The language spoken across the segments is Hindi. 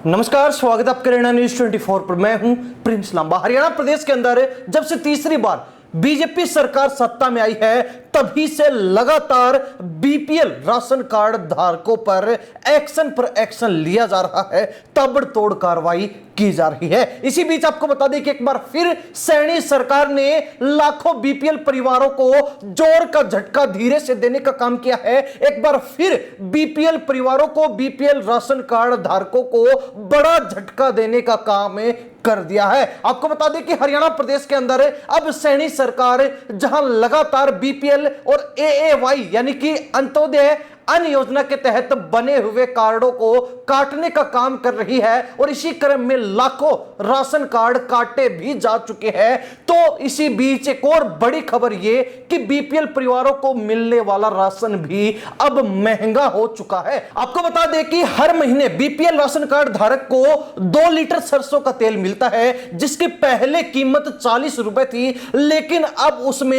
नमस्कार, स्वागत है आपका हरियाणा न्यूज 24 पर। मैं हूं प्रिंस लांबा। हरियाणा प्रदेश के अंदर जब से तीसरी बार बीजेपी सरकार सत्ता में आई है तभी से लगातार बीपीएल राशन कार्ड धारकों पर एक्शन लिया जा रहा है, ताबड़तोड़ कार्रवाई की जा रही है। इसी बीच आपको बता दें कि एक बार फिर सैनी सरकार ने लाखों बीपीएल परिवारों को जोर का झटका धीरे से देने का काम किया है। एक बार फिर बीपीएल परिवारों को, बीपीएल राशन कार्ड धारकों को बड़ा झटका देने का काम कर दिया है। आपको बता दें कि हरियाणा प्रदेश के अंदर अब सैनी सरकार जहां लगातार बीपीएल और एएवाई यानी कि अंत्योदय अन्य योजना के तहत बने हुए कार्डों को काटने का काम कर रही है और इसी क्रम में लाखों राशन कार्ड काटे भी जा चुके हैं। तो इसी बीच एक और बड़ी खबर ये कि बीपीएल परिवारों को मिलने वाला राशन भी अब महंगा हो चुका है। आपको बता दें कि हर महीने बीपीएल राशन कार्ड धारक को 2 लीटर सरसों का तेल मिलता है, जिसकी पहले कीमत 40 रुपए थी, लेकिन अब उसमें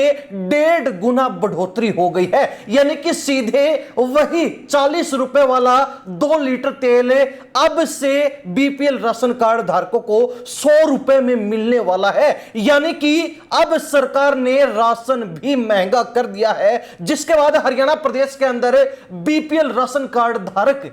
1.5 गुना बढ़ोतरी हो गई है। यानी कि सीधे वही 40 रुपए वाला 2 लीटर तेल अब से बीपीएल राशन कार्ड धारकों को 100 रुपए में मिलने वाला है। यानी कि अब सरकार ने राशन भी महंगा कर दिया है, जिसके बाद हरियाणा प्रदेश के अंदर बीपीएल राशन कार्ड धारक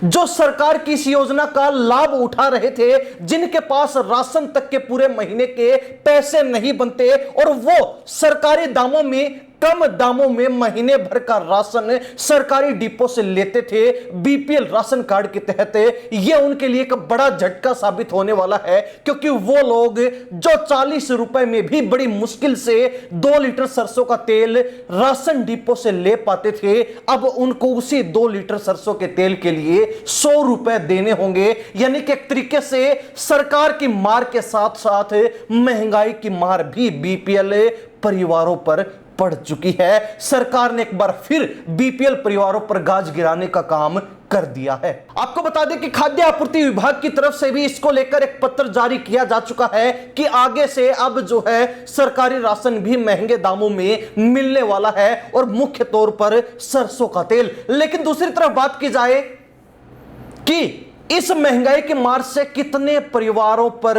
जो सरकार की इस योजना का लाभ उठा रहे थे, जिनके पास राशन तक के पूरे महीने के पैसे नहीं बनते और वो सरकारी दामों में, कम दामों में महीने भर का राशन सरकारी डिपो से लेते थे बीपीएल राशन कार्ड के तहत, ये उनके लिए एक बड़ा झटका साबित होने वाला है। क्योंकि वो लोग जो 40 रुपए में भी बड़ी मुश्किल से 2 लीटर सरसों का तेल राशन डिपो से ले पाते थे, अब उनको उसी 2 लीटर सरसों के तेल के लिए 100 रुपए देने होंगे। यानी कि एक तरीके से सरकार की मार के साथ साथ महंगाई की मार भी बीपीएल परिवारों पर पड़ चुकी है। सरकार ने एक बार फिर बीपीएल परिवारों पर गाज गिराने का काम कर दिया है। आपको बता दें कि खाद्य आपूर्ति विभाग की तरफ से भी इसको लेकर एक पत्र जारी किया जा चुका है कि आगे से अब जो है सरकारी राशन भी महंगे दामों में मिलने वाला है और मुख्य तौर पर सरसों का तेल। लेकिन दूसरी तरफ बात की जाए कि इस महंगाई की मार से कितने परिवारों पर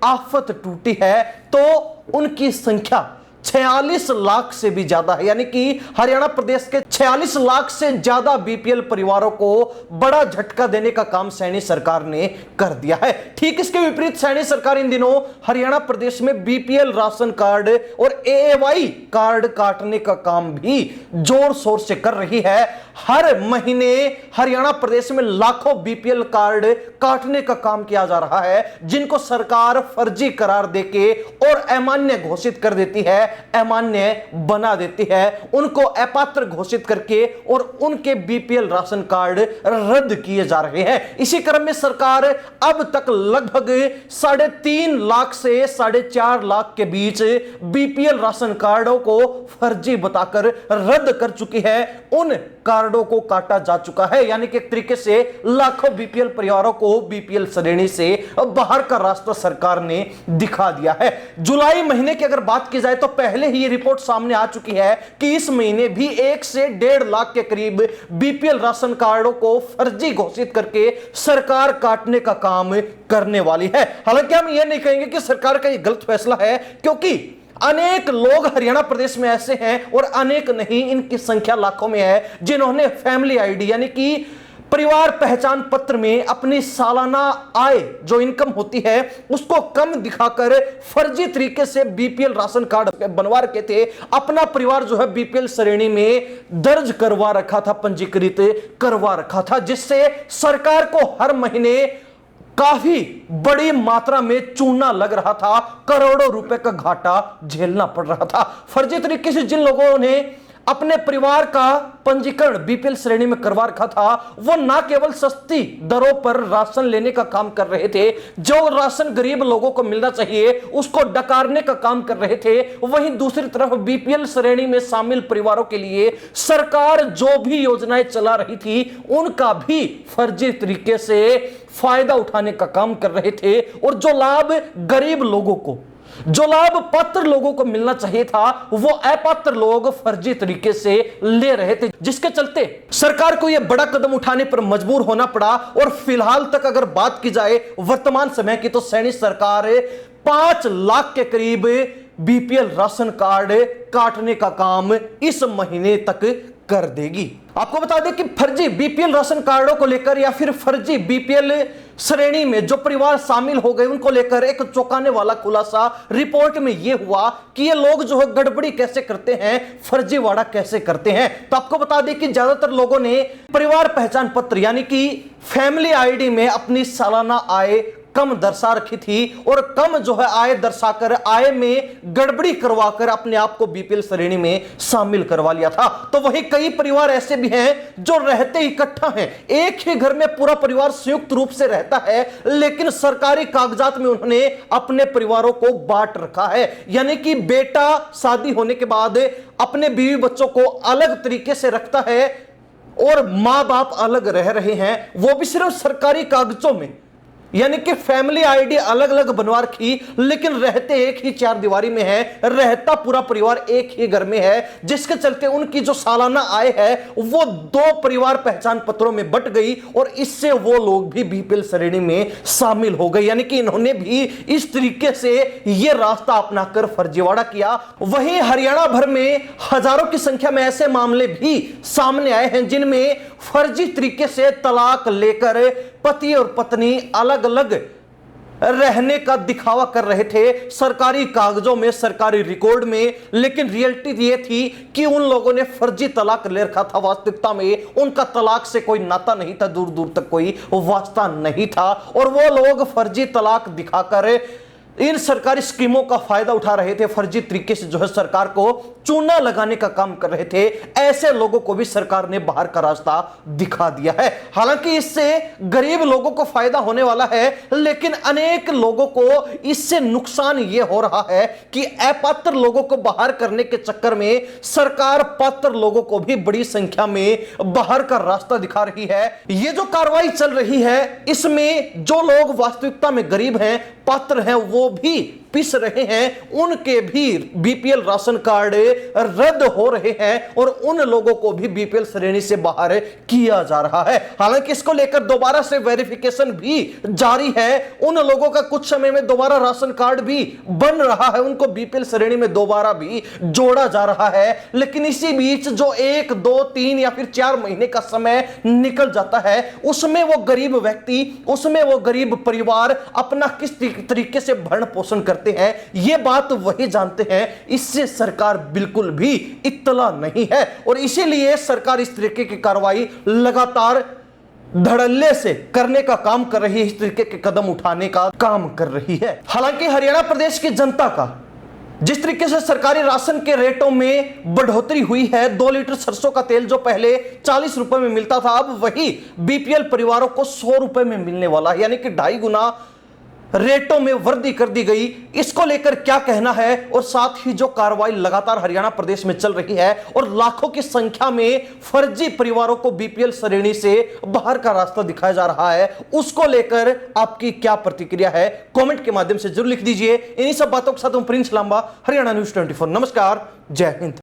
आफत टूटी है, तो उनकी संख्या 46 लाख से भी ज्यादा है। यानी कि हरियाणा प्रदेश के 46 लाख से ज्यादा बीपीएल परिवारों को बड़ा झटका देने का काम सैनी सरकार ने कर दिया है। ठीक इसके विपरीत सैनी सरकार इन दिनों हरियाणा प्रदेश में बीपीएल राशन कार्ड और एएवाई कार्ड काटने का काम भी जोर शोर से कर रही है। हर महीने हरियाणा प्रदेश में लाखों बीपीएल कार्ड काटने का काम किया जा रहा है, जिनको सरकार फर्जी करार देके और अमान्य घोषित कर देती है, अमान्य बना देती है, उनको अपात्र घोषित करके और उनके बीपीएल राशन कार्ड रद्द किए जा रहे हैं। इसी क्रम में सरकार अब तक लगभग 3.5 लाख से 4.5 लाख के बीच बीपीएल राशन कार्डों को फर्जी बताकर रद्द कर चुकी है। उन कार्डों को काटा जा चुका है। यानी कि एक तरीके से लाखों बीपीएल परिवारों को बीपीएल श्रेणी से बाहर का रास्ता सरकार ने दिखा दिया है। जुलाई महीने की अगर बात की जाए तो पहले ही ये रिपोर्ट सामने आ चुकी है कि इस महीने भी 1 से 1.5 लाख के करीब बीपीएल राशन कार्डों को फर्जी घोषित करके सरकार काटने का काम करने वाली है। हालांकि हम ये नहीं कहेंगे कि सरकार का ये गलत फैसला है, क्योंकि अनेक लोग हरियाणा प्रदेश में ऐसे हैं और अनेक नहीं, इनकी संख्या लाखों में है, जिन्होंने फैमिली आईडी यानी कि परिवार पहचान पत्र में अपनी सालाना आय जो इनकम होती है उसको कम दिखाकर फर्जी तरीके से बीपीएल राशन कार्ड बनवा रखे थे। अपना परिवार जो है बीपीएल श्रेणी में दर्ज करवा रखा था, पंजीकृत करवा रखा था, जिससे सरकार को हर महीने काफी बड़ी मात्रा में चूना लग रहा था, करोड़ों रुपए का घाटा झेलना पड़ रहा था। फर्जी तरीके से जिन लोगों ने अपने परिवार का पंजीकरण बीपीएल श्रेणी में करवा रखा था, वो ना केवल सस्ती दरों पर राशन लेने का काम कर रहे थे, जो राशन गरीब लोगों को मिलना चाहिए उसको डकारने का काम कर रहे थे, वहीं दूसरी तरफ बीपीएल श्रेणी में शामिल परिवारों के लिए सरकार जो भी योजनाएं चला रही थी उनका भी फर्जी तरीके से फायदा उठाने का काम कर रहे थे। और जो लाभ गरीब लोगों को, जो लाभ पात्र लोगों को मिलना चाहिए था वो अपात्र लोग फर्जी तरीके से ले रहे थे, जिसके चलते सरकार को यह बड़ा कदम उठाने पर मजबूर होना पड़ा। और फिलहाल तक अगर बात की जाए वर्तमान समय की, तो सैनी सरकार 5 लाख के करीब बीपीएल राशन कार्ड काटने का काम इस महीने तक कर देगी। आपको बता दें कि फर्जी बीपीएल राशन कार्डों को लेकर या फिर फर्जी बीपीएल श्रेणी में जो परिवार शामिल हो गए उनको लेकर एक चौंकाने वाला खुलासा रिपोर्ट में यह हुआ कि ये लोग जो है गड़बड़ी कैसे करते हैं, फर्जीवाड़ा कैसे करते हैं। तो आपको बता दें कि ज्यादातर लोगों ने परिवार पहचान पत्र यानी कि फैमिली आईडी में अपनी सालाना आय कम दर्शा रखी थी और कम जो है आय दर्शाकर आय में गड़बड़ी करवाकर अपने आप को बीपीएल श्रेणी में शामिल करवा लिया था। तो वही कई परिवार ऐसे भी हैं जो रहते इकट्ठा हैं, एक ही घर में पूरा परिवार संयुक्त रूप से रहता है, लेकिन सरकारी कागजात में उन्होंने अपने परिवारों को बांट रखा है। यानी कि बेटा शादी होने के बाद अपने बीवी बच्चों को अलग तरीके से रखता है और मां बाप अलग रह रहे हैं, वो भी सिर्फ सरकारी कागजों में। यानी कि फैमिली आईडी अलग अलग बनवा रखी, लेकिन रहते एक ही चार दीवारी में है, रहता पूरा परिवार एक ही घर में है, जिसके चलते उनकी जो सालाना आय है वो 2 परिवार पहचान पत्रों में बट गई और इससे वो लोग भी बीपीएल श्रेणी में शामिल हो गए। यानी कि इन्होंने भी इस तरीके से ये रास्ता अपनाकर फर्जीवाड़ा किया। वहीं हरियाणा भर में हजारों की संख्या में ऐसे मामले भी सामने आए हैं जिनमें फर्जी तरीके से तलाक लेकर पति और पत्नी अलग अलग रहने का दिखावा कर रहे थे सरकारी कागजों में, सरकारी रिकॉर्ड में, लेकिन रियलिटी ये थी कि उन लोगों ने फर्जी तलाक ले रखा था। वास्तविकता में उनका तलाक से कोई नाता नहीं था, दूर दूर तक कोई वास्ता नहीं था और वो लोग फर्जी तलाक दिखाकर इन सरकारी स्कीमों का फायदा उठा रहे थे, फर्जी तरीके से जो है सरकार को चूना लगाने का काम कर रहे थे। ऐसे लोगों को भी सरकार ने बाहर का रास्ता दिखा दिया है। हालांकि इससे गरीब लोगों को फायदा होने वाला है, लेकिन अनेक लोगों को इससे नुकसान यह हो रहा है कि अपात्र लोगों को बाहर करने के चक्कर में सरकार पात्र लोगों को भी बड़ी संख्या में बाहर का रास्ता दिखा रही है। यह जो कार्रवाई चल रही है इसमें जो लोग वास्तविकता में गरीब हैं, पात्र हैं, वो भी पिस रहे हैं, उनके भी बीपीएल राशन कार्ड रद्द हो रहे हैं और उन लोगों को भी बीपीएल श्रेणी से बाहर किया जा रहा है। हालांकि इसको लेकर दोबारा से वेरिफिकेशन भी जारी है। उन लोगों का कुछ समय में दोबारा राशन कार्ड भी बन रहा है, उनको बीपीएल श्रेणी में दोबारा भी जोड़ा जा रहा है। लेकिन इसी बीच जो 1, 2, 3 या फिर 4 महीने का समय निकल जाता है, उसमें वो गरीब व्यक्ति, उसमें वो गरीब परिवार अपना किस तरीके से भरण पोषण करते हैं, ये बात वही जानते हैं। इससे सरकार बिल्कुल भी इत्तला नहीं है और इसीलिए सरकार इस तरीके की कार्रवाई लगातार धड़ल्ले से करने का काम कर रही है, इस तरीके के कदम उठाने का काम कर रही है। हालांकि हरियाणा प्रदेश की जनता का जिस तरीके से सरकारी राशन के रेटों में बढ़ोतरी हुई है, 2 लीटर सरसों का तेल जो पहले 40 रुपए में मिलता था, अब वही बीपीएल परिवारों को 100 रुपए में मिलने वाला है, यानी कि 2.5 गुना रेटों में वृद्धि कर दी गई। इसको लेकर क्या कहना है और साथ ही जो कार्रवाई लगातार हरियाणा प्रदेश में चल रही है और लाखों की संख्या में फर्जी परिवारों को बीपीएल श्रेणी से बाहर का रास्ता दिखाया जा रहा है, उसको लेकर आपकी क्या प्रतिक्रिया है, कमेंट के माध्यम से जरूर लिख दीजिए। इन्हीं सब बातों के साथ प्रिंस लांबा, हरियाणा न्यूज़ 24। नमस्कार, जय हिंद।